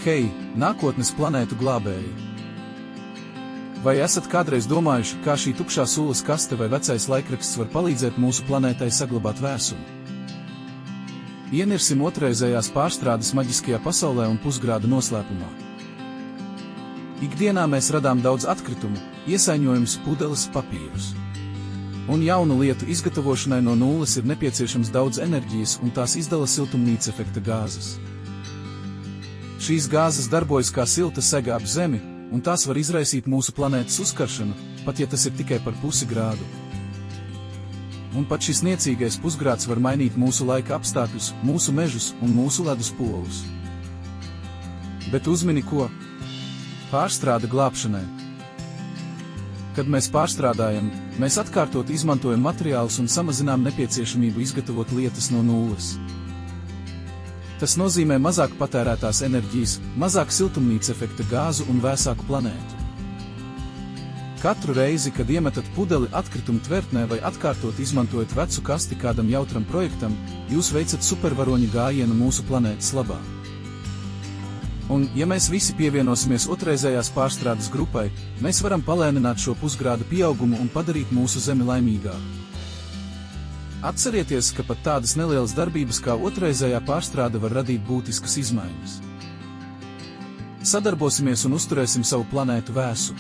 Hei, nākotnes planētu glābēji! Vai esat kādreiz domājuši, kā šī tukšā sūlas kaste vai vecais laikraksts var palīdzēt mūsu planētai saglabāt vēsumu? Ienirsim otrreizējās pārstrādes maģiskajā pasaulē un pusgrāda noslēpumā. Ikdienā mēs radām daudz atkritumu, iesaiņojumus, pudeles, papīrus. Un jaunu lietu izgatavošanai no nulles ir nepieciešams daudz enerģijas, un tās izdala siltumnīca efekta gāzes. Šīs gāzes darbojas kā silta sega ap Zemi, un tās var izraisīt mūsu planētas uzkaršanu, pat ja tas ir tikai par pusi grādu. Un pat šis niecīgais pusgrāds var mainīt mūsu laika apstākļus, mūsu mežus un mūsu ledus polus. Bet uzmini ko? Pārstrāde glābšanai. Kad mēs pārstrādājam, mēs atkārtot izmantojam materiālus un samazinām nepieciešamību izgatavot lietas no nulles. Tas nozīmē mazāk patērētās enerģijas, mazāk siltumnīca efekta gāzu un vēsāku planētu. Katru reizi, kad iemetat pudeli atkritumu tvertnē vai atkārtot izmantojat vecu kasti kādam jautram projektam, jūs veicat supervaroņu gājienu mūsu planētas labā. Un, ja mēs visi pievienosimies otrreizējās pārstrādes grupai, mēs varam palēnināt šo pusgrāda pieaugumu un padarīt mūsu Zemi laimīgāku. Atcerieties, ka pat tādas nelielas darbības kā otrreizējā pārstrāde var radīt būtiskas izmaiņas. Sadarbosimies un uzturēsim savu planētu vēsu.